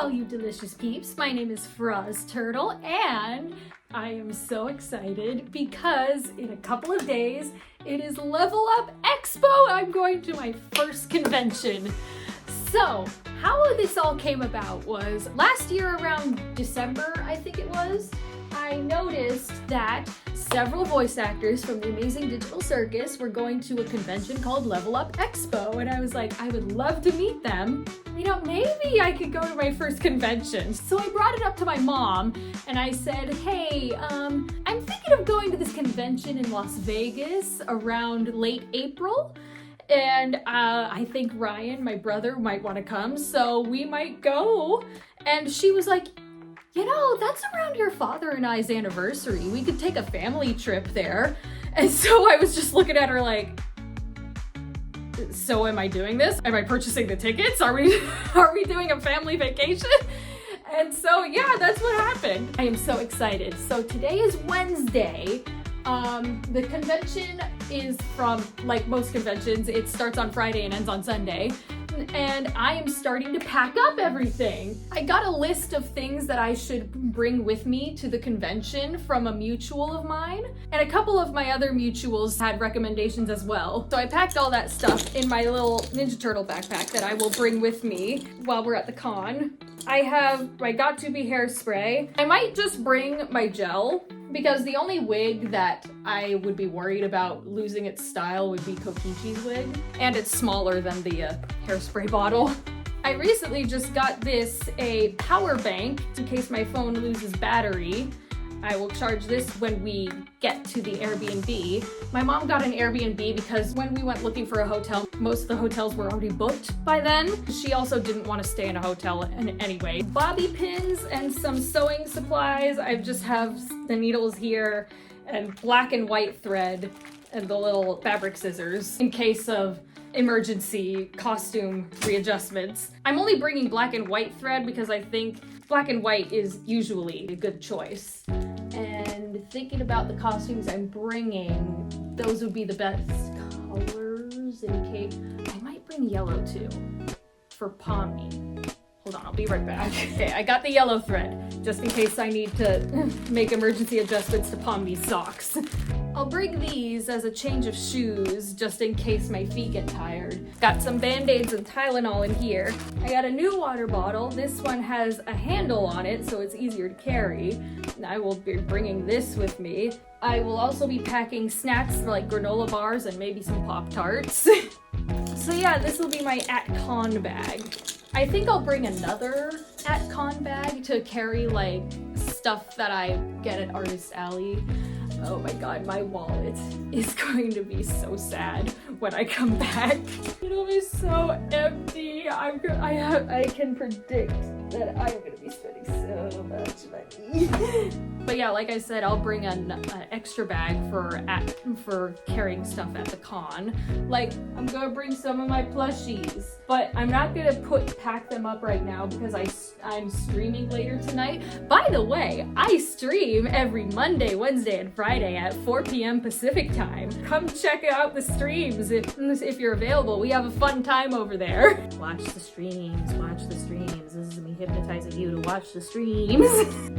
all you delicious peeps. My name is Froz Turtle and I am so excited because in a couple of days it is Lvl Up Expo. I'm going to my first convention. So how this all came about was last year around December, I think it was, I noticed that several voice actors from the Amazing Digital Circus were going to a convention called Lvl Up Expo, and I was like, I would love to meet them. You know, maybe I could go to my first convention. So I brought it up to my mom and I said, hey, I'm thinking of going to this convention in Las Vegas around late April. And I think Ryan, my brother, might want to come, so we might go. And she was like, you know, that's around your father and I's anniversary. We could take a family trip there. And so I was just looking at her like, so am I doing this? Am I purchasing the tickets? Are we doing a family vacation? And so yeah, that's what happened. I am so excited. So today is Wednesday. The convention is from, like most conventions, it starts on Friday and ends on Sunday. And I am starting to pack up everything. I got a list of things that I should bring with me to the convention from a mutual of mine, and a couple of my other mutuals had recommendations as well. So I packed all that stuff in my little Ninja Turtle backpack that I will bring with me while we're at the con. I have my Got2b hairspray. I might just bring my gel, because the only wig that I would be worried about losing its style would be Kokichi's wig, and it's smaller than the hairspray bottle. I recently just got a power bank in case my phone loses battery. I will charge this when we get to the Airbnb. My mom got an Airbnb because when we went looking for a hotel, most of the hotels were already booked by then. She also didn't want to stay in a hotel anyway. Bobby pins and some sewing supplies. I just have the needles here and black and white thread and the little fabric scissors in case of emergency costume readjustments. I'm only bringing black and white thread because I think black and white is usually a good choice. And thinking about the costumes I'm bringing, those would be the best colors in case. I might bring yellow too for Pomni. Hold on, I'll be right back. Okay, I got the yellow thread just in case I need to make emergency adjustments to Pomni's socks. I'll bring these as a change of shoes just in case my feet get tired. Got some Band-Aids and Tylenol in here. I got a new water bottle. This one has a handle on it so it's easier to carry. And I will be bringing this with me. I will also be packing snacks like granola bars and maybe some Pop-Tarts. So yeah, this will be my at-con bag. I think I'll bring another at-con bag to carry like stuff that I get at Artist Alley. Oh my god, my wallet is going to be so sad when I come back. It'll be so empty. I can predict that I'm gonna be spending so much money. But yeah, like I said, I'll bring an extra bag for carrying stuff at the con. Like, I'm gonna bring some of my plushies, but I'm not gonna pack them up right now because I'm streaming later tonight. By the way, I stream every Monday, Wednesday, and Friday at 4 p.m. Pacific time. Come check out the streams if you're available. We have a fun time over there. Watch the streams, watch the streams. This is me hypnotizing you to watch the streams.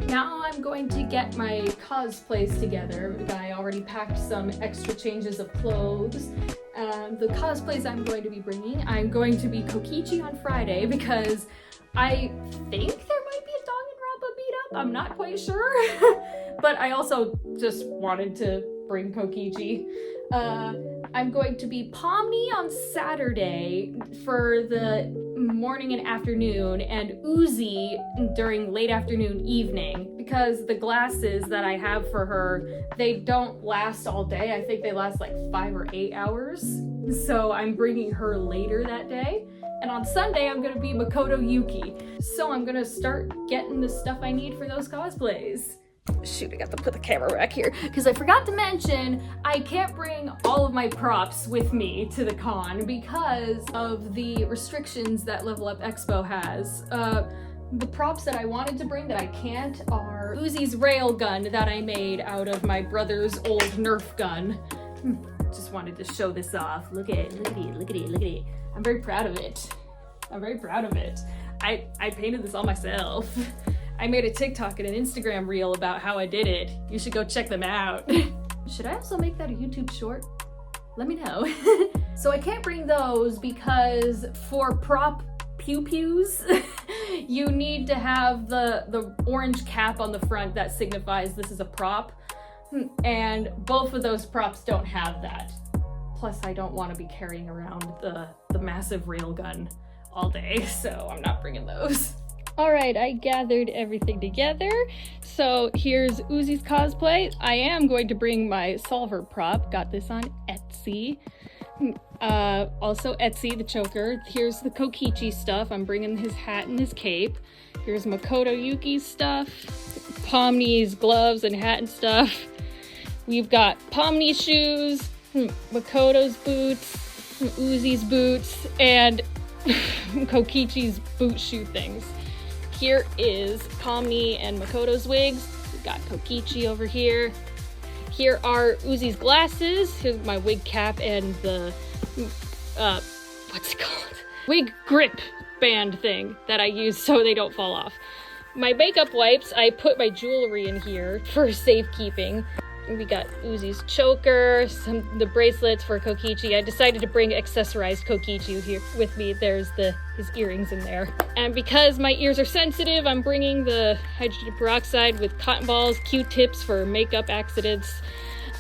Now I'm going to get my cosplays together. I already packed some extra changes of clothes. The cosplays I'm going to be bringing, I'm going to be Kokichi on Friday because I think there might be a Dog and Rappa meetup. I'm not quite sure. But I also just wanted to bring Kokichi. I'm going to be Pomni on Saturday for the morning and afternoon, and Uzi during late afternoon, evening, because the glasses that I have for her, they don't last all day. I think they last like 5 or 8 hours. So I'm bringing her later that day. And on Sunday, I'm gonna be Makoto Yuki. So I'm gonna start getting the stuff I need for those cosplays. Shoot, I got to put the camera back here because I forgot to mention I can't bring all of my props with me to the con because of the restrictions that Lvl Up Expo has. The props that I wanted to bring that I can't are Uzi's rail gun that I made out of my brother's old Nerf gun. Just wanted to show this off. Look at it, look at it, look at it, look at it. I'm very proud of it. I'm very proud of it. I painted this all myself. I made a TikTok and an Instagram reel about how I did it. You should go check them out. Should I also make that a YouTube short? Let me know. So I can't bring those because for prop pew-pews, you need to have the orange cap on the front that signifies this is a prop. And both of those props don't have that. Plus I don't want to be carrying around the massive rail gun all day, so I'm not bringing those. All right, I gathered everything together. So here's Uzi's cosplay. I am going to bring my solver prop. Got this on Etsy. Also Etsy, the choker. Here's the Kokichi stuff. I'm bringing his hat and his cape. Here's Makoto Yuki's stuff. Pomni's gloves and hat and stuff. We've got Pomni shoes, Makoto's boots, Uzi's boots, and Kokichi's boot shoe things. Here is Pomni and Makoto's wigs. We've got Kokichi over here. Here are Uzi's glasses. Here's my wig cap and the, what's it called? Wig grip band thing that I use so they don't fall off. My makeup wipes, I put my jewelry in here for safekeeping. We got Uzi's choker, the bracelets for Kokichi. I decided to bring accessorized Kokichi here with me. There's his earrings in there. And because my ears are sensitive, I'm bringing the hydrogen peroxide with cotton balls, Q-tips for makeup accidents.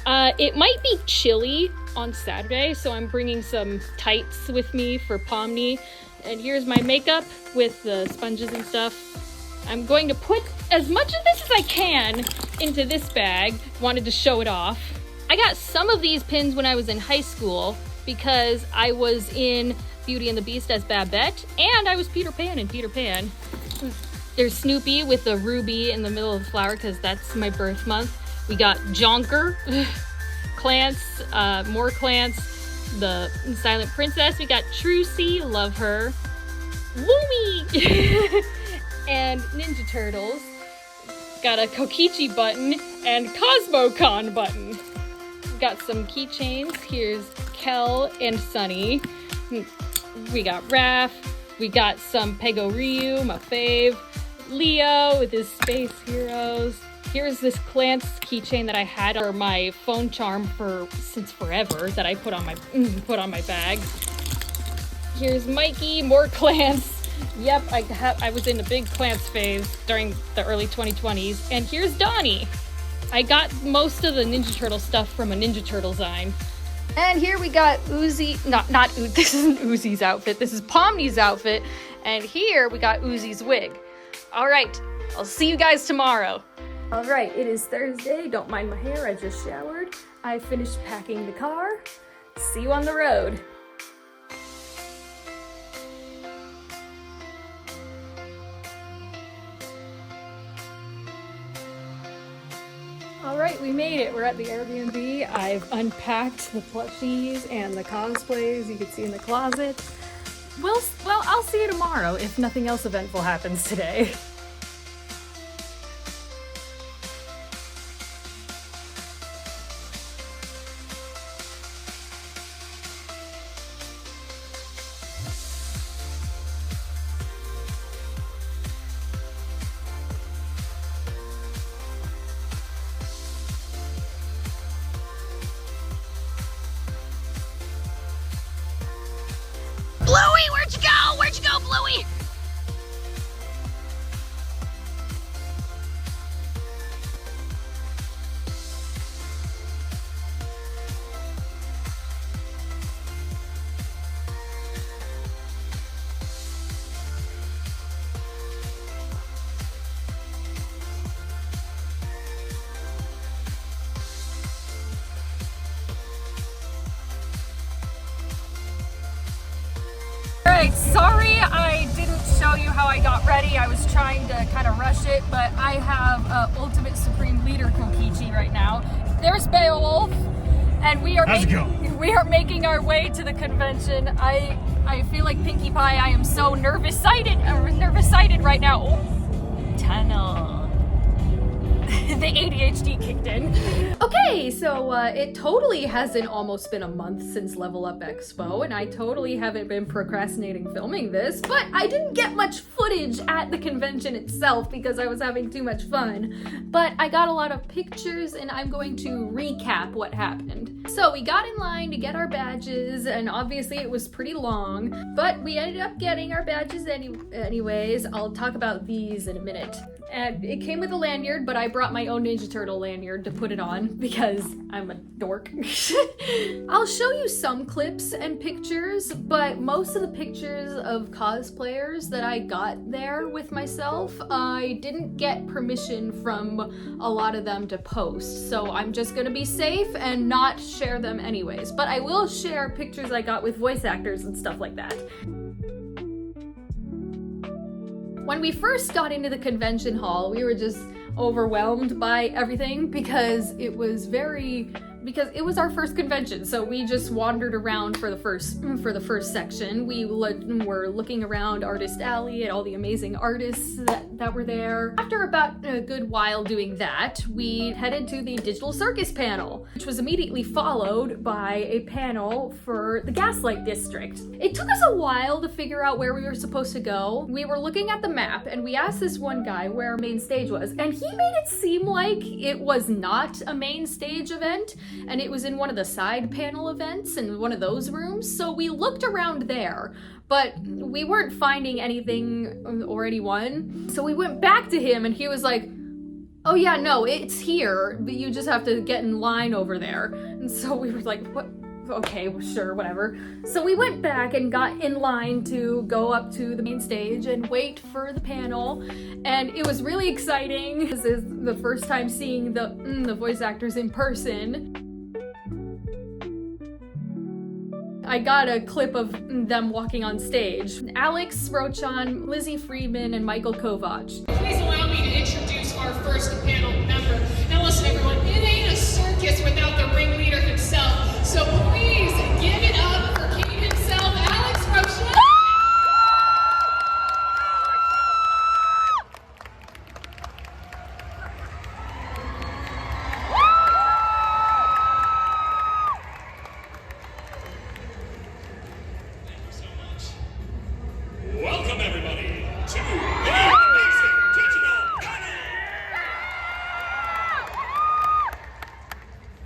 It might be chilly on Saturday, so I'm bringing some tights with me for Pomni. And here's my makeup with the sponges and stuff. I'm going to put as much of this as I can into this bag. Wanted to show it off. I got some of these pins when I was in high school because I was in Beauty and the Beast as Babette and I was Peter Pan in Peter Pan. There's Snoopy with the ruby in the middle of the flower because that's my birth month. We got Jonker, Clance, more Clance, the Silent Princess. We got Trucy, love her. Woomy! And Ninja Turtles. Got a Kokichi button and CosmoCon button. We've got some keychains. Here's Kel and Sunny. We got Raph. We got some Pego Ryu, my fave. Leo with his space heroes. Here's this Clance keychain that I had for my phone charm since forever that I put on my bag. Here's Mikey, more Clance. Yep, I was in a big Clance phase during the early 2020s. And here's Donnie. I got most of the Ninja Turtle stuff from a Ninja Turtle Zine. And here we got Uzi, this isn't Uzi's outfit, this is Pomni's outfit. And here we got Uzi's wig. All right, I'll see you guys tomorrow. All right, it is Thursday. Don't mind my hair, I just showered. I finished packing the car. See you on the road. All right, we made it. We're at the Airbnb. I've unpacked the plushies and the cosplays you can see in the closet. Well, I'll see you tomorrow if nothing else eventful happens today. Bluey, where'd you go? Where'd you go, Bluey? Alright, sorry I didn't show you how I got ready. I was trying to kind of rush it, but I have Ultimate Supreme Leader Kokichi right now. There's Beowulf, and we are making our way to the convention. I feel like Pinkie Pie. I am so nervous-sighted right now. Oh, tunnel. the ADHD kicked in. Okay, so it totally hasn't almost been a month since Level Up Expo, and I totally haven't been procrastinating filming this, but I didn't get much footage at the convention itself because I was having too much fun. But I got a lot of pictures, and I'm going to recap what happened. So we got in line to get our badges, and obviously it was pretty long, but we ended up getting our badges anyways. I'll talk about these in a minute. And it came with a lanyard, but I brought my own Ninja Turtle lanyard to put it on because I'm a dork. I'll show you some clips and pictures, but most of the pictures of cosplayers that I got there with myself, I didn't get permission from a lot of them to post. So I'm just gonna be safe and not share them anyways. But I will share pictures I got with voice actors and stuff like that. When we first got into the convention hall, we were just overwhelmed by everything because it was our first convention. So we just wandered around for the first section. We were looking around Artist Alley at all the amazing artists that were there. After about a good while doing that, we headed to the Digital Circus panel, which was immediately followed by a panel for the Gaslight District. It took us a while to figure out where we were supposed to go. We were looking at the map and we asked this one guy where our main stage was, and he made it seem like it was not a main stage event, and it was in one of the side panel events in one of those rooms. So we looked around there, but we weren't finding anything or anyone. So we went back to him and he was like, oh yeah, no, it's here, but you just have to get in line over there. And so we were like, what? Okay, sure, whatever. So we went back and got in line to go up to the main stage and wait for the panel, and it was really exciting. This is the first time seeing the voice actors in person. I got a clip of them walking on stage. Alex Rochan, Lizzie Friedman, and Michael Kovac. Please allow me to introduce our first panel member. Now listen everyone, it ain't a circus without the ringleader himself. So please give it up for King himself, Alex Rochan. Welcome everybody to the amazing digital panel!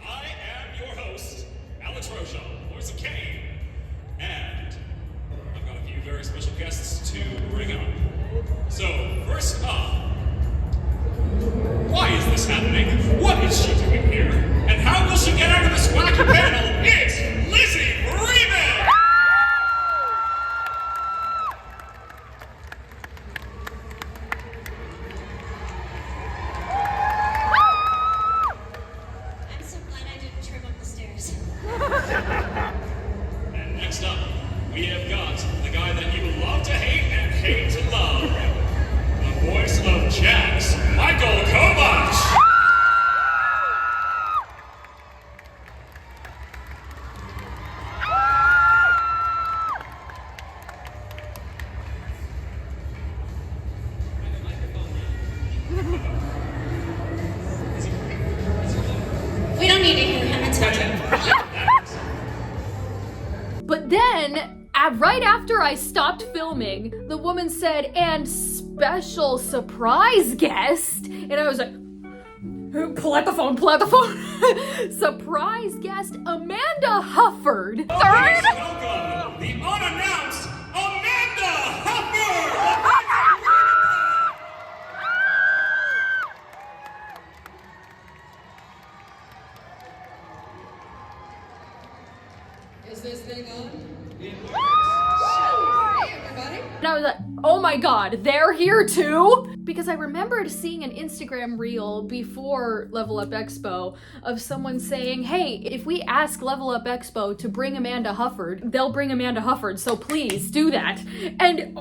I am your host, Alex Rochan, voice of Kane, and I've got a few very special guests to bring up. So, first up, why is this happening? What is she doing here? And how will she get out of this wacky panel? It's Lizzie Freeman! I'm so glad I didn't trip up the stairs. And next up, we have got the guy that you love to hate and hate to love. The voice of Jax, Michael Kovac! We don't need to hear him, it's fine. But then, right after I stopped filming, the woman said, and special surprise guest, and I was like, pull out the phone. Surprise guest, Amanda Hufford. Please welcome the unannounced Amanda Hufford! Is this thing on? It Hey everybody. And I was like, oh my god, they're here too? Because I remembered seeing an Instagram reel before Level Up Expo of someone saying, hey, if we ask Level Up Expo to bring Amanda Hufford, they'll bring Amanda Hufford, so please do that. And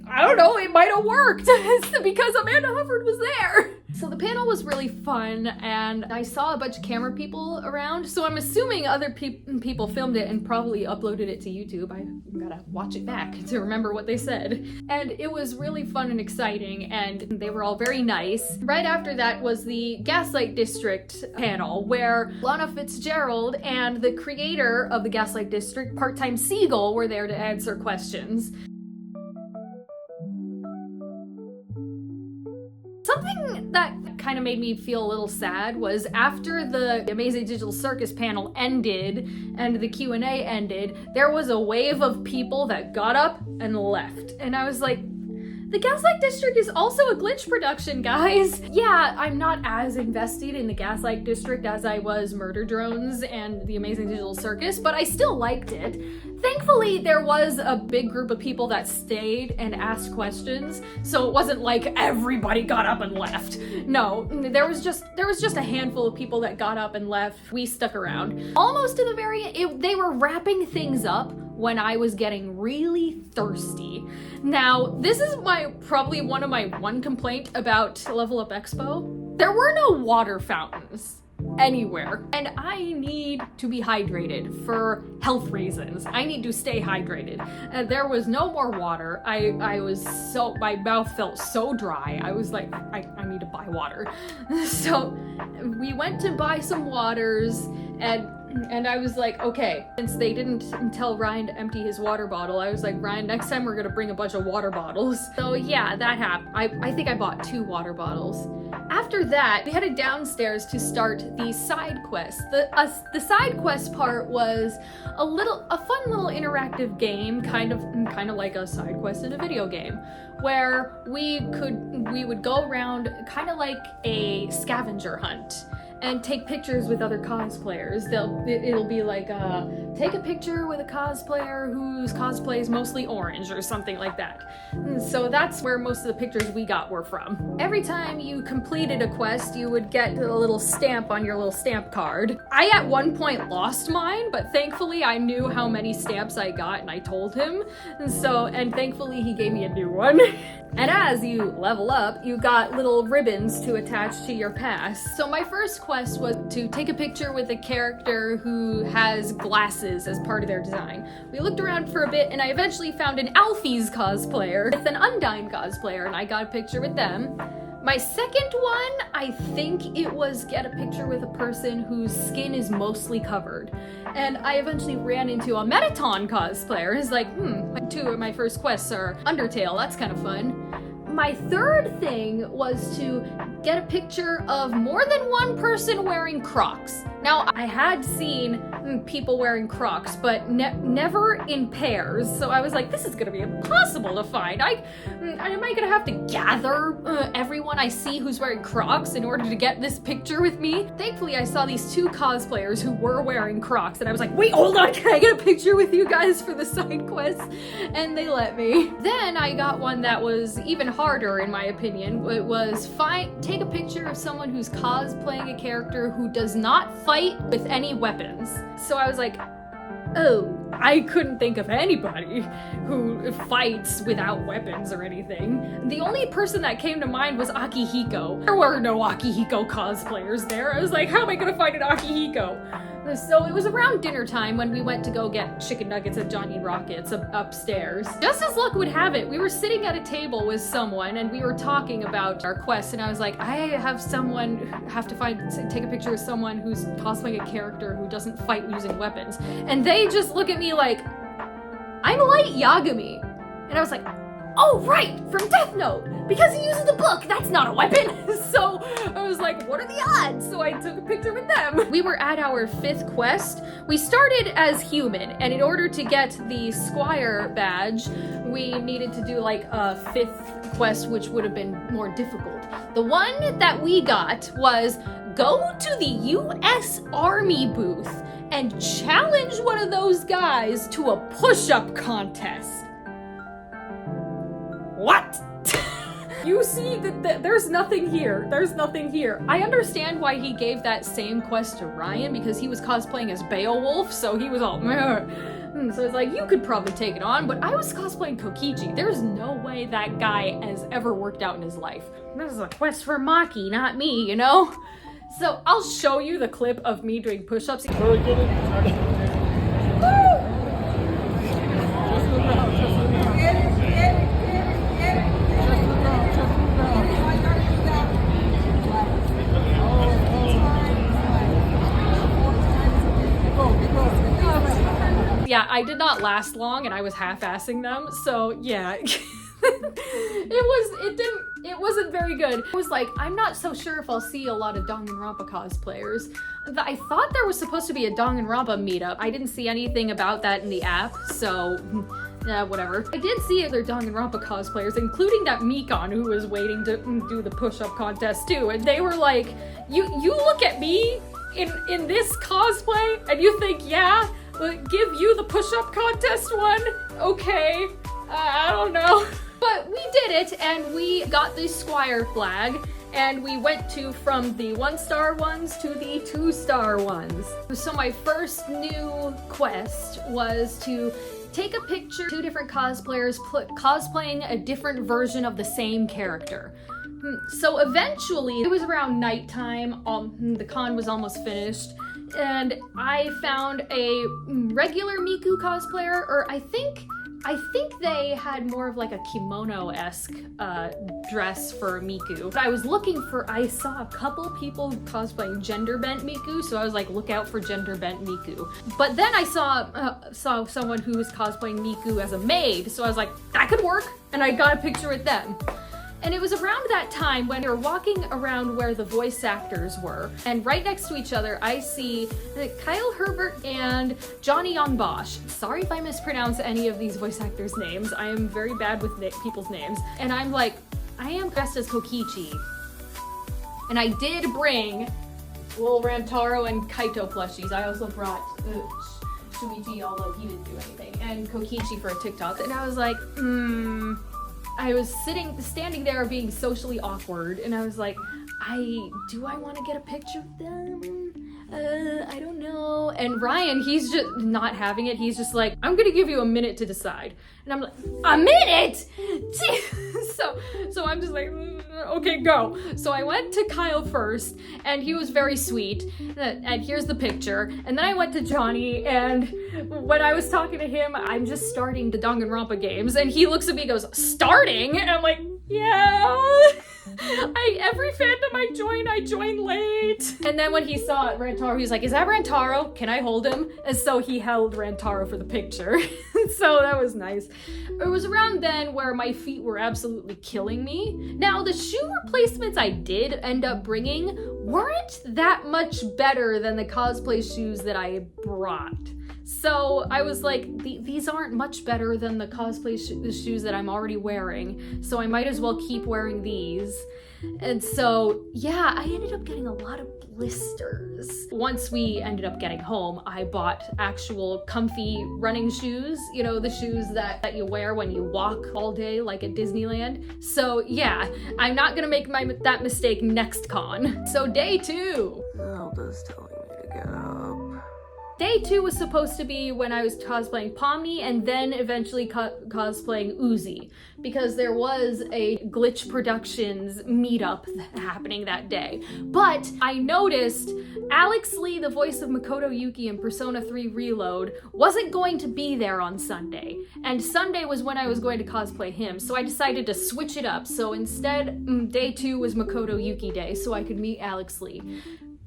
I don't know, it might have worked because Amanda Hufford was there. So the panel was really fun, and I saw a bunch of camera people around, so I'm assuming other people filmed it and probably uploaded it to YouTube. I gotta watch it back to remember what they said. And it was really fun and exciting, and they were all very nice. Right after that was the Gaslight District panel, where Lana Fitzgerald and the creator of the Gaslight District, Part-Time Seagull, were there to answer questions. Something that kind of made me feel a little sad was after the Amazing Digital Circus panel ended and the Q&A ended, there was a wave of people that got up and left. And I was like, the Gaslight District is also a glitch production, guys. Yeah, I'm not as invested in the Gaslight District as I was Murder Drones and the Amazing Digital Circus, but I still liked it. Thankfully, there was a big group of people that stayed and asked questions, so it wasn't like everybody got up and left. No, there was just a handful of people that got up and left. We stuck around. Almost to the very end, they were wrapping things up when I was getting really thirsty. Now, this is probably one complaint about Lvl Up Expo. There were no water fountains anywhere, and I need to be hydrated for health reasons. I need to stay hydrated. There was no more water. My mouth felt so dry. I was like, I need to buy water. So we went to buy some waters, and I was like, okay, since they didn't tell Ryan to empty his water bottle, I was like, Ryan, next time we're gonna bring a bunch of water bottles. So yeah, that happened. I think I bought 2 water bottles. After that, we headed downstairs to start the side quest. The side quest part was a fun little interactive game, kind of like a side quest in a video game, where we would go around kind of like a scavenger hunt and take pictures with other cosplayers. It'll be like, take a picture with a cosplayer whose cosplay is mostly orange or something like that. So that's where most of the pictures we got were from. Every time you completed a quest, you would get a little stamp on your little stamp card. I at one point lost mine, but thankfully I knew how many stamps I got and I told him. And thankfully he gave me a new one. And as you level up, you got little ribbons to attach to your pass. So my first quest was to take a picture with a character who has glasses as part of their design. We looked around for a bit, and I eventually found an Alfie's cosplayer with an Undyne cosplayer, and I got a picture with them. My second one, I think it was get a picture with a person whose skin is mostly covered. And I eventually ran into a Metaton cosplayer. It's like, 2 of my first quests are Undertale, that's kind of fun. My third thing was to get a picture of more than one person wearing Crocs. Now, I had seen people wearing Crocs, but never in pairs, so I was like, this is gonna be impossible to find. Am I gonna have to gather everyone I see who's wearing Crocs in order to get this picture with me? Thankfully, I saw these 2 cosplayers who were wearing Crocs, and I was like, wait, hold on, can I get a picture with you guys for the side quest? And they let me. Then I got one that was even harder, in my opinion. It was take a picture of someone who's cosplaying a character who does not fight with any weapons. So I was like, oh, I couldn't think of anybody who fights without weapons or anything. The only person that came to mind was Akihiko. There were no Akihiko cosplayers there. I was like, how am I gonna find an Akihiko? So it was around dinner time when we went to go get chicken nuggets at Johnny Rockets upstairs. Just as luck would have it, we were sitting at a table with someone and we were talking about our quest, and I was like, I have to take a picture of someone who's cosplaying a character who doesn't fight using weapons. And they just look at me like, I'm Light Yagami. And I was like, oh right, from Death Note, because he uses the book, that's not a weapon. So I was like, what are the odds? So I took a picture with them. We were at our 5th quest. We started as human, and in order to get the Squire badge, we needed to do like a 5th quest, which would have been more difficult. The one that we got was go to the US Army booth and challenge one of those guys to a push-up contest. What? You see that there's nothing here. There's nothing here. I understand why he gave that same quest to Ryan, because he was cosplaying as Beowulf, so he was all, meh. So it's like, you could probably take it on, but I was cosplaying Kokichi. There's no way that guy has ever worked out in his life. This is a quest for Maki, not me, you know? So I'll show you the clip of me doing push-ups. Yeah, I did not last long and I was half-assing them, so yeah. It wasn't very good. I was like, I'm not so sure if I'll see a lot of Danganronpa cosplayers. I thought there was supposed to be a Danganronpa meetup. I didn't see anything about that in the app, so whatever. I did see other Danganronpa cosplayers, including that Mikon who was waiting to do the push-up contest too, and they were like, you look at me in this cosplay and you think, yeah, we'll give you the push-up contest one? Okay, I don't know. But we did it, and we got the Squire flag, and we went from the 1-star ones to the 2-star ones. So my first new quest was to take a picture, 2 different cosplayers cosplaying a different version of the same character. So eventually, it was around nighttime, the con was almost finished, and I found a regular Miku cosplayer, or I think they had more of like a kimono-esque dress for Miku. But I saw a couple people cosplaying gender-bent Miku, so I was like, look out for gender-bent Miku. But then I saw someone who was cosplaying Miku as a maid, so I was like, that could work, and I got a picture with them. And it was around that time when we were walking around where the voice actors were, and right next to each other, I see Kyle Herbert and Johnny Young Bosch. Sorry if I mispronounce any of these voice actors' names. I am very bad with people's names. And I'm like, I am dressed as Kokichi. And I did bring little Rantaro and Kaito plushies. I also brought Shuichi, although he didn't do anything, and Kokichi for a TikTok. And I was like, I was standing there being socially awkward, and I was like, do I want to get a picture of them? I don't know. And Ryan, he's just not having it. He's just like, I'm gonna give you a minute to decide. And I'm like, a minute? So I'm just like, okay, go. So I went to Kyle first, and he was very sweet, and here's the picture. And then I went to Johnny, and when I was talking to him, I'm just starting the Danganronpa games, and he looks at me and goes, starting? And I'm like, yeah. Every fandom I join late. And then when he saw it, Rantaro, he's like, is that Rantaro? Can I hold him? And so he held Rantaro for the picture. So that was nice. It was around then where my feet were absolutely killing me. Now, the shoe replacements I did end up bringing weren't that much better than the cosplay shoes that I brought. So I was like, these aren't much better than the cosplay shoes that I'm already wearing, so I might as well keep wearing these. And so, yeah, I ended up getting a lot of blisters. Once we ended up getting home, I bought actual comfy running shoes, you know, the shoes that you wear when you walk all day, like at Disneyland. So yeah, I'm not gonna make that mistake next con. So day 2. Zelda's telling me to get up. Day 2 was supposed to be when I was cosplaying Pomni and then eventually cosplaying Uzi, because there was a Glitch Productions meetup happening that day. But I noticed Alex Lee, the voice of Makoto Yuki in Persona 3 Reload, wasn't going to be there on Sunday. And Sunday was when I was going to cosplay him, so I decided to switch it up. So instead, day 2 was Makoto Yuki day, so I could meet Alex Lee.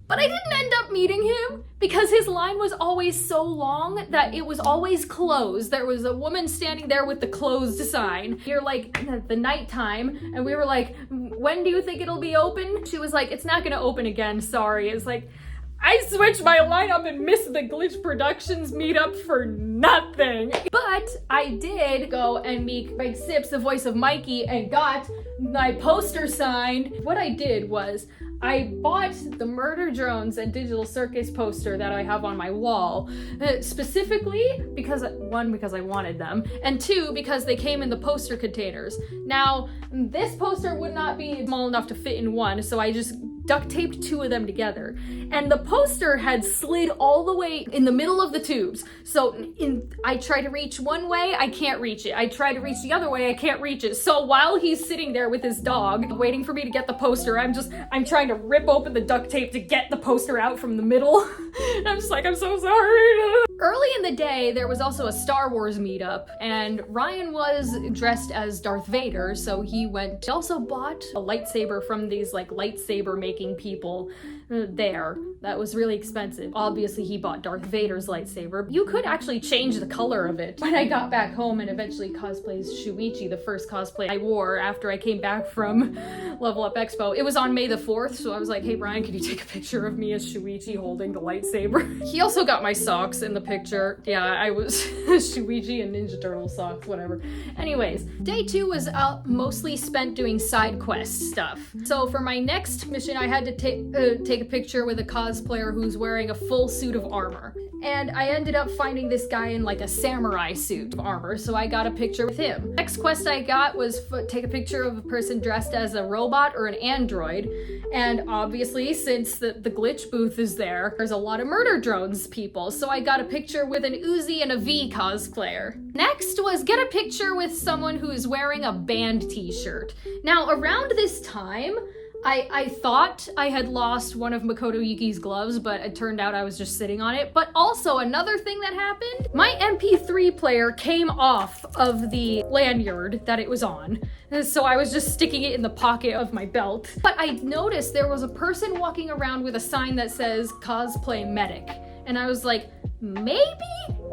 But I didn't end up meeting him because his line was always so long that it was always closed. There was a woman standing there with the closed sign. You're like, the nighttime, and we were like, when do you think it'll be open? She was like, it's not gonna open again, sorry. It's like, I switched my lineup and missed the Glitch Productions meetup for nothing. But I did go and meet Greg Sips, the voice of Mikey, and got my poster signed. What I did was, I bought the Murder Drones and Digital Circus poster that I have on my wall, specifically because, 1, because I wanted them, and 2, because they came in the poster containers. Now, this poster would not be small enough to fit in one, so I just duct taped two of them together. And the poster had slid all the way in the middle of the tubes. So I try to reach one way, I can't reach it. I try to reach the other way, I can't reach it. So while he's sitting there with his dog, waiting for me to get the poster, I'm trying to rip open the duct tape to get the poster out from the middle. And I'm just like, I'm so sorry. Early in the day, there was also a Star Wars meetup, and Ryan was dressed as Darth Vader, so he also bought a lightsaber from these like lightsaber making people there. That was really expensive. Obviously, he bought Darth Vader's lightsaber. You could actually change the color of it. When I got back home and eventually cosplayed Shuichi, the first cosplay I wore after I came back from Lvl Up Expo, it was on May the 4th, so I was like, hey Brian, can you take a picture of me as Shuichi holding the lightsaber? He also got my socks in the picture. Yeah, I was Shuichi and Ninja Turtle socks, whatever. Anyways, day 2 was mostly spent doing side quest stuff. So for my next mission, I had to take a picture with a cosplayer who's wearing a full suit of armor. And I ended up finding this guy in like a samurai suit of armor, so I got a picture with him. Next quest I got was take a picture of a person dressed as a robot or an android. And obviously, since the glitch booth is there's a lot of murder drones people, so I got a picture with an Uzi and a V cosplayer. Next was get a picture with someone who is wearing a band t-shirt. Now, around this time, I thought I had lost one of Makoto Yuki's gloves, but it turned out I was just sitting on it. But also another thing that happened, my MP3 player came off of the lanyard that it was on. So I was just sticking it in the pocket of my belt. But I noticed there was a person walking around with a sign that says cosplay medic. And I was like, maybe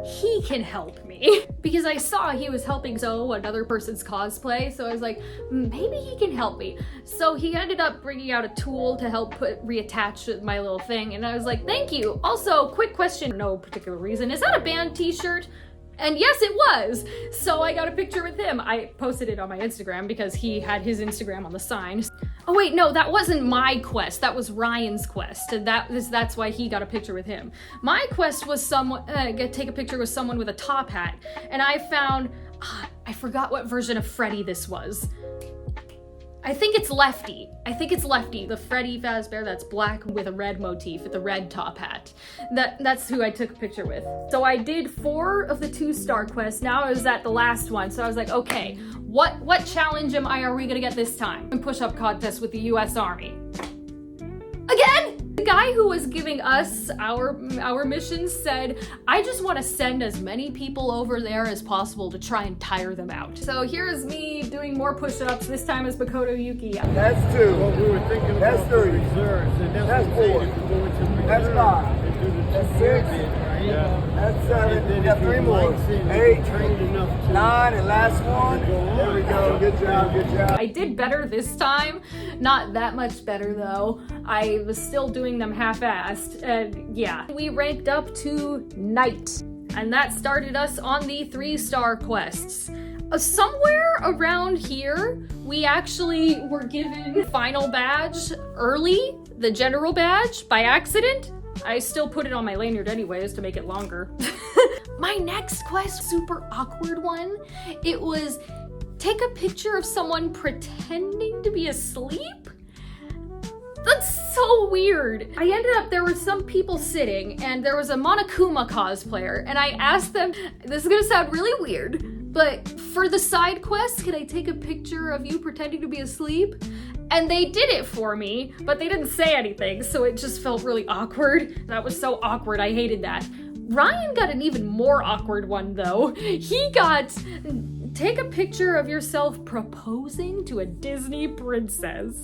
he can help me. Because I saw he was helping another person's cosplay, so I was like, maybe he can help me. So he ended up bringing out a tool to help reattach my little thing, and I was like, thank you. Also, quick question, no particular reason, is that a band t-shirt? And yes, it was. So I got a picture with him. I posted it on my Instagram because he had his Instagram on the sign. Oh wait, no, that wasn't my quest. That was Ryan's quest. And that's why he got a picture with him. My quest was take a picture with someone with a top hat. And I found, I forgot what version of Freddy this was. I think it's Lefty. The Freddy Fazbear that's black with a red motif with a red top hat. That's who I took a picture with. So I did 4 of the 2 star quests. Now I was at the last one. So I was like, okay, what challenge are we gonna get this time? Push-up contest with the US Army. Again? The guy who was giving us our missions said, I just want to send as many people over there as possible to try and tire them out. So here's me doing more push-ups, this time as Makoto Yuki. That's 2. Well, we were thinking that's about 3. the reserves, and That's 4. what we if we go into reserves, That's 5. and do the That's 2-year 6. bid, right? Yeah. That's 7. And then We got if he 3 more. likes it, 8. trained enough to 9, and last one. go on. There we go. Good job. Good job. I did better this time. Not that much better though. I was still doing them half-assed, and yeah. We ranked up to Knight, and that started us on the 3-star quests. Somewhere around here, we actually were given final badge early, the general badge, by accident. I still put it on my lanyard anyways to make it longer. My next quest, super awkward one, it was take a picture of someone pretending to be asleep? That's so weird. I ended up, there were some people sitting and there was a Monokuma cosplayer and I asked them, this is gonna sound really weird, but for the side quest, can I take a picture of you pretending to be asleep? And they did it for me, but they didn't say anything, so it just felt really awkward. That was so awkward, I hated that. Ryan got an even more awkward one though. He got, take a picture of yourself proposing to a Disney princess.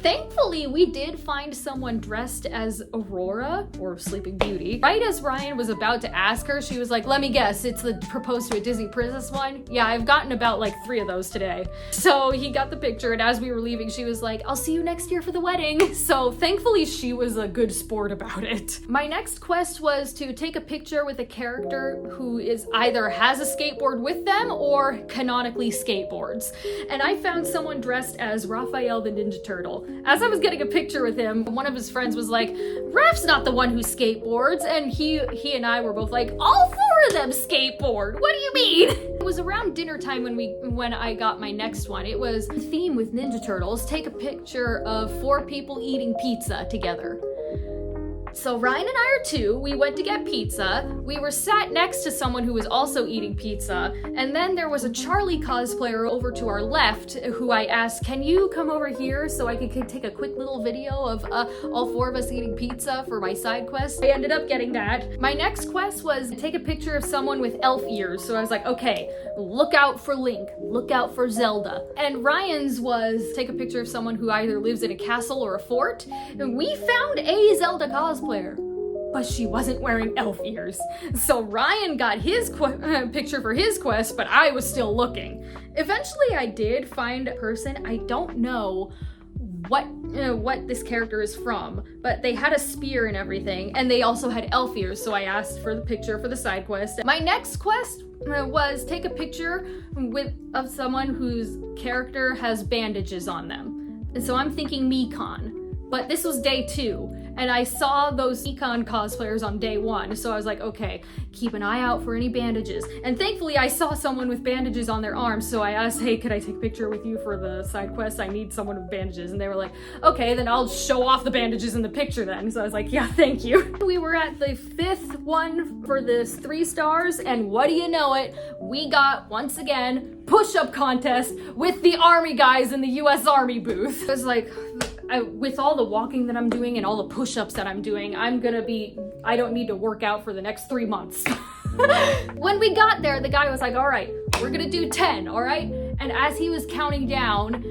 Thankfully, we did find someone dressed as Aurora, or Sleeping Beauty. Right as Ryan was about to ask her, she was like, let me guess, it's the propose to a Disney princess one? Yeah, I've gotten about like 3 of those today. So he got the picture, and as we were leaving, she was like, I'll see you next year for the wedding. So thankfully, she was a good sport about it. My next quest was to take a picture with a character who is either has a skateboard with them or canonically skateboards. And I found someone dressed as Raphael the Ninja Ninja Turtle. As I was getting a picture with him, one of his friends was like, Raph's not the one who skateboards, and he and I were both like, all 4 of them skateboard. What do you mean? It was around dinner time when I got my next one. It was a theme with Ninja Turtles. Take a picture of 4 people eating pizza together. So Ryan and I are 2, we went to get pizza, we were sat next to someone who was also eating pizza, and then there was a Charlie cosplayer over to our left who I asked, can you come over here so I could take a quick little video of all 4 of us eating pizza for my side quest? I ended up getting that. My next quest was take a picture of someone with elf ears, so I was like, okay, look out for Link, look out for Zelda. And Ryan's was take a picture of someone who either lives in a castle or a fort, and we found a Zelda cosplayer, but she wasn't wearing elf ears. So Ryan got his picture for his quest, but I was still looking. Eventually I did find a person. I don't know what this character is from, but they had a spear and everything, and they also had elf ears, so I asked for the picture for the side quest. My next quest was take a picture of someone whose character has bandages on them. And so I'm thinking Mekon, but this was day 2. And I saw those Mekon cosplayers on day 1, so I was like, okay, keep an eye out for any bandages. And thankfully I saw someone with bandages on their arms, so I asked, hey, could I take a picture with you for the side quest? I need someone with bandages. And they were like, okay, then I'll show off the bandages in the picture then. So I was like, yeah, thank you. We were at the 5th one for this 3 stars, and what do you know it, we got, once again, push-up contest with the army guys in the US Army booth. I was like, with all the walking that I'm doing and all the push-ups that I'm doing, I don't need to work out for the next 3 months. When we got there, the guy was like, all right, we're gonna do 10, all right? And as he was counting down,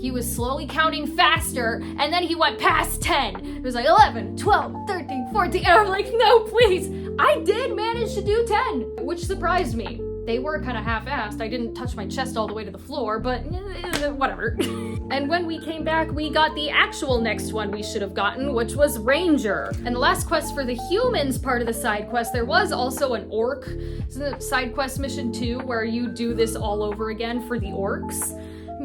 he was slowly counting faster, and then he went past 10. It was like 11, 12, 13, 14, and I'm like, no, please. I did manage to do 10, which surprised me. They were kind of half-assed. I didn't touch my chest all the way to the floor, but whatever. And when we came back, we got the actual next one we should have gotten, which was Ranger. And the last quest for the humans part of the side quest, there was also an orc side quest mission too, where you do this all over again for the orcs.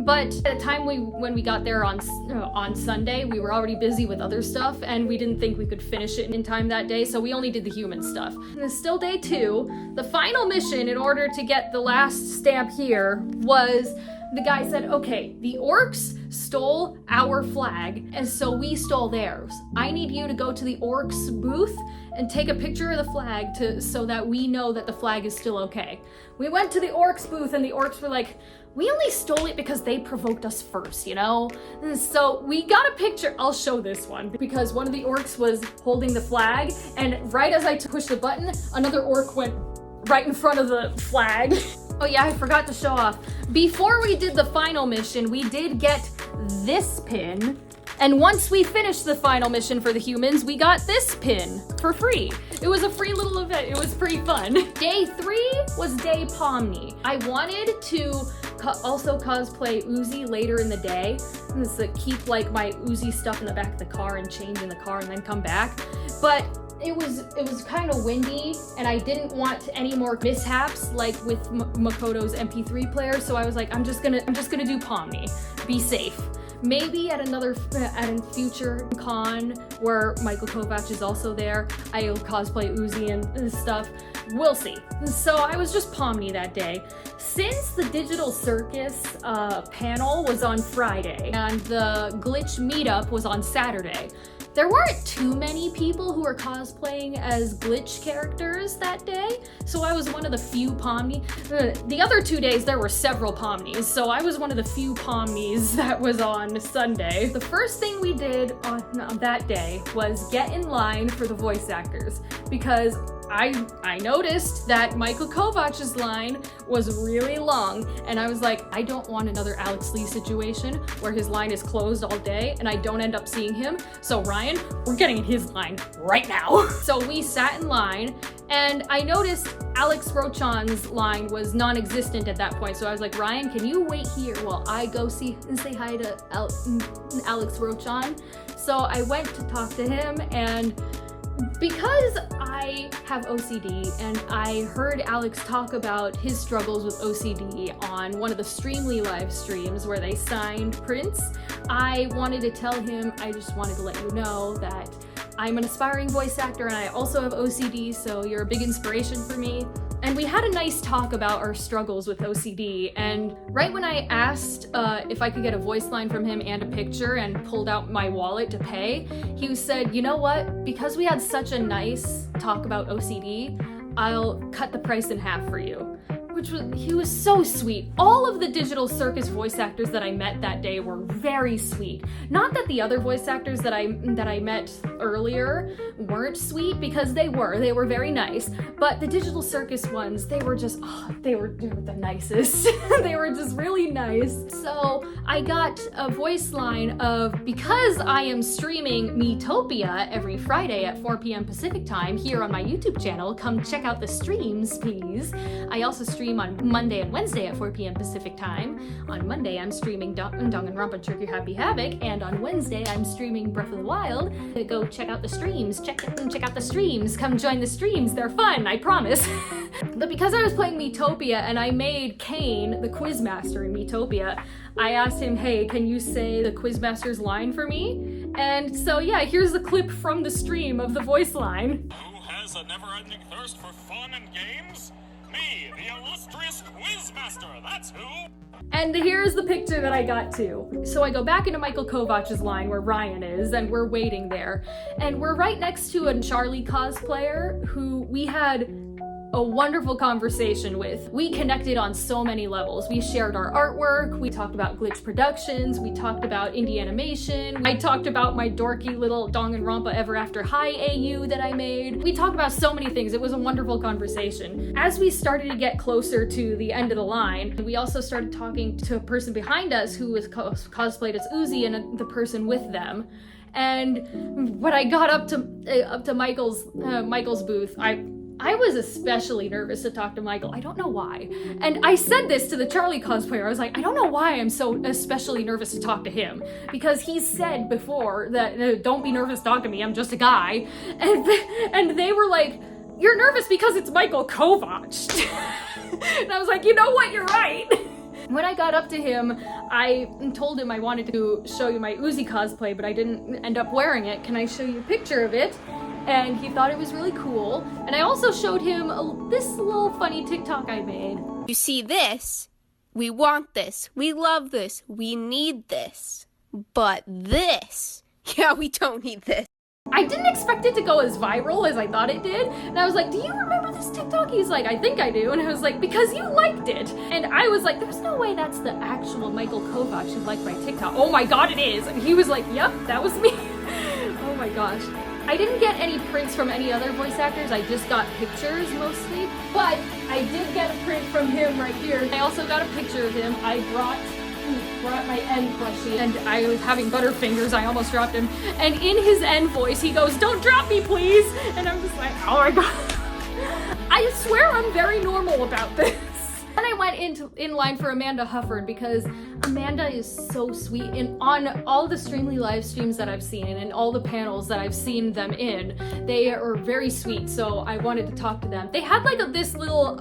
But at the time when we got there on Sunday, we were already busy with other stuff, and we didn't think we could finish it in time that day, so we only did the human stuff. And it's still day 2. The final mission, in order to get the last stamp here, was the guy said, okay, the orcs stole our flag, and so we stole theirs. I need you to go to the orcs booth and take a picture of the flag so that we know that the flag is still okay. We went to the orcs booth, and the orcs were like, we only stole it because they provoked us first, you know? And so we got a picture. I'll show this one because one of the orcs was holding the flag, and right as I pushed the button, another orc went right in front of the flag. Oh yeah, I forgot to show off. Before we did the final mission, we did get this pin. And once we finished the final mission for the humans, we got this pin for free. It was a free little event. It was pretty fun. Day 3 was day Pomni. I wanted to also cosplay Uzi later in the day. To keep like my Uzi stuff in the back of the car and change in the car and then come back. But it was kind of windy, and I didn't want any more mishaps like with Makoto's MP3 player. So I was like, I'm just gonna do Pomni. Be safe. Maybe at a future con where Michael Kovac is also there, I'll cosplay Uzi and stuff. We'll see. So I was just Pomni that day. Since the Digital Circus panel was on Friday and the Glitch meetup was on Saturday, there weren't too many people who were cosplaying as Glitch characters that day, so I was one of the few Pomni. The other 2 days there were several Pomnis, so I was one of the few Pomnis that was on Sunday. The first thing we did on that day was get in line for the voice actors, because I noticed that Michael Kovac's line was really long, and I was like, I don't want another Alex Lee situation where his line is closed all day and I don't end up seeing him. So Ryan, we're getting in his line right now. So we sat in line, and I noticed Alex Rochan's line was non-existent at that point. So I was like, Ryan, can you wait here while I go see and say hi to Alex Rochan? So I went to talk to him, and Because I have OCD and I heard Alex talk about his struggles with OCD on one of the Streamly live streams where they signed prints, I wanted to tell him, I just wanted to let you know that I'm an aspiring voice actor and I also have OCD, so you're a big inspiration for me. And we had a nice talk about our struggles with OCD, and right when I asked if I could get a voice line from him and a picture and pulled out my wallet to pay, he said, you know what, because we had such a nice talk about OCD, I'll cut the price in half for you. He was so sweet. All of the Digital Circus voice actors that I met that day were very sweet. Not that the other voice actors that I met earlier weren't sweet, because they were very nice, but the Digital Circus ones, they were just, they were the nicest. They were just really nice. So I got a voice line of, because I am streaming Metopia every Friday at 4 p.m. Pacific time here on my YouTube channel, come check out the streams, please. I also stream on Monday and Wednesday at 4 p.m. Pacific time. On Monday, I'm streaming Danganronpa Trigger Happy Havoc, and on Wednesday, I'm streaming Breath of the Wild. Go check out the streams. Check out the streams. Come join the streams. They're fun, I promise. But because I was playing Metopia and I made Kane the Quizmaster in Metopia, I asked him, hey, can you say the Quizmaster's line for me? And so yeah, here's the clip from the stream of the voice line. Who has a never-ending thirst for fun and games? Me, the illustrious Quizmaster, that's who! And here's the picture that I got too. So I go back into Michael Kovach's line where Ryan is, and we're waiting there. And we're right next to a Charlie cosplayer who we had a wonderful conversation with. We connected on so many levels. We shared our artwork, we talked about Glitch Productions, we talked about indie animation, I talked about my dorky little Danganronpa Ever After High AU that I made. We talked about so many things. It was a wonderful conversation. As we started to get closer to the end of the line, we also started talking to a person behind us who was cosplayed as Uzi and the person with them. And when I got up to Michael's booth, I was especially nervous to talk to Michael. I don't know why. And I said this to the Charlie cosplayer. I was like, I don't know why I'm so especially nervous to talk to him. Because he said before that, don't be nervous to talk to me, I'm just a guy. And they were like, you're nervous because it's Michael Kovach. And I was like, you know what, you're right. When I got up to him, I told him I wanted to show you my Uzi cosplay, but I didn't end up wearing it. Can I show you a picture of it? And he thought it was really cool. And I also showed him this little funny TikTok I made. You see this? We want this. We love this. We need this. But this? Yeah, we don't need this. I didn't expect it to go as viral as I thought it did. And I was like, do you remember this TikTok? He's like, I think I do. And I was like, because you liked it. And I was like, there's no way that's the actual Michael Kovach who liked my TikTok. Oh my God, it is. And he was like, yep, that was me. Oh my gosh. I didn't get any prints from any other voice actors, I just got pictures mostly, but I did get a print from him right here. I also got a picture of him. I brought my end plushie, and I was having butterfingers, I almost dropped him, and in his end voice he goes, don't drop me please, and I'm just like, oh my God. I swear I'm very normal about this. Then I went in line for Amanda Hufford because Amanda is so sweet, and on all the Streamly live streams that I've seen and all the panels that I've seen them in, they are very sweet, so I wanted to talk to them. They had like this little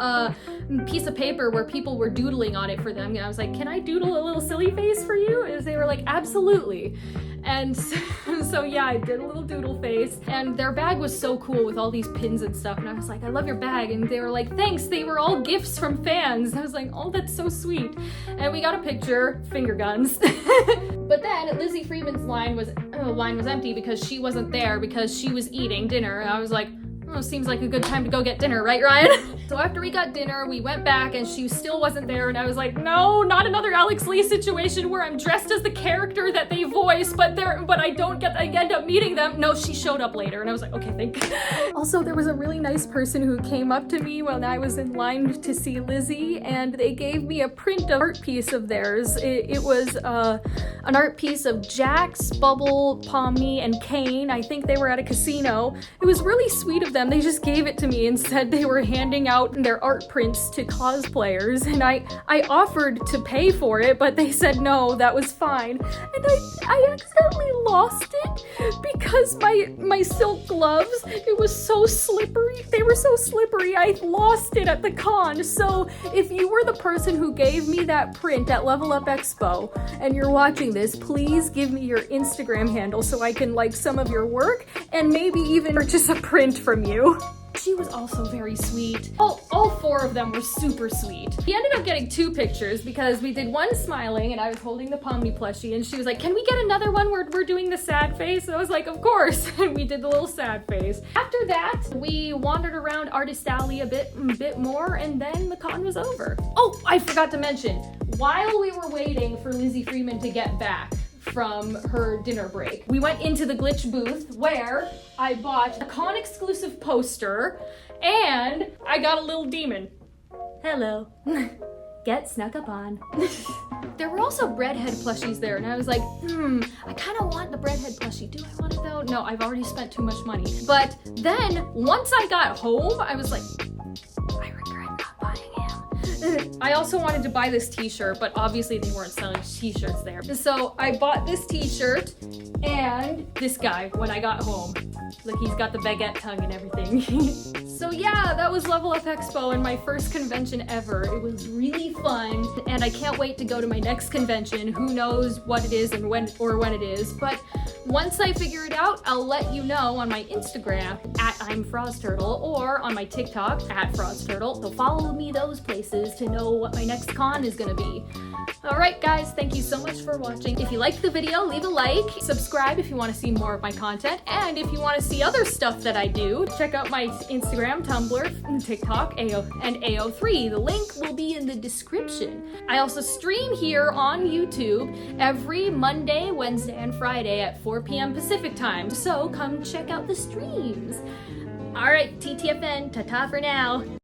piece of paper where people were doodling on it for them, and I was like, can I doodle a little silly face for you? And they were like, absolutely. And so yeah, I did a little doodle face, and their bag was so cool with all these pins and stuff, and I was like, I love your bag, and they were like, thanks, they were all gifts from fans. I was like, oh, that's so sweet. And we got a picture, finger guns. But then Lizzie Freeman's line was empty because she wasn't there because she was eating dinner, and I was like, oh, seems like a good time to go get dinner, right, Ryan? So after we got dinner, we went back and she still wasn't there, and I was like, no, not another Alex Lee situation where I'm dressed as the character that they voice, but I end up meeting them. No, she showed up later, and I was like, okay, thank you. Also, there was a really nice person who came up to me when I was in line to see Lizzie, and they gave me a print of art piece of theirs. It was an art piece of Jax, Bubble, Pomni, and Kane. I think they were at a casino. It was really sweet of them them. They just gave it to me and said they were handing out their art prints to cosplayers, and I offered to pay for it, but they said no, that was fine. And I accidentally lost it because my silk gloves, it was so slippery. They were so slippery, I lost it at the con. So if you were the person who gave me that print at Lvl Up Expo and you're watching this, please give me your Instagram handle so I can like some of your work and maybe even purchase a print from you. She was also very sweet. All four of them were super sweet. We ended up getting 2 pictures because we did one smiling and I was holding the Pomni plushie and she was like, can we get another one where we're doing the sad face? And I was like, of course. And we did the little sad face. After that, we wandered around Artist Alley a bit more and then the con was over. Oh, I forgot to mention, while we were waiting for Lizzie Freeman to get back from her dinner break, we went into the glitch booth where I bought a con exclusive poster and I got a little demon. Hello. Get snuck up on. There were also breadhead plushies there and I was like, I kind of want the breadhead plushie. Do I want it though? No, I've already spent too much money. But then once I got home, I was like, I regret not buying him. I also wanted to buy this t-shirt, but obviously they weren't selling t-shirts there. So I bought this t-shirt and this guy when I got home. Like, he's got the baguette tongue and everything. So yeah, that was Lvl Up Expo and my first convention ever. It was really fun and I can't wait to go to my next convention. Who knows what it is and when it is, but once I figure it out, I'll let you know on my Instagram at I'm FrostTurtle or on my TikTok at FrostTurtle. So follow me those places to know what my next con is gonna be. Alright guys, thank you so much for watching. If you liked the video, leave a like, subscribe if you want to see more of my content, and if you want to see other stuff that I do, check out my Instagram, Tumblr, TikTok, and AO3. The link will be in the description. I also stream here on YouTube every Monday, Wednesday, and Friday at 4 p.m. Pacific time, so come check out the streams. Alright, TTFN, ta-ta for now.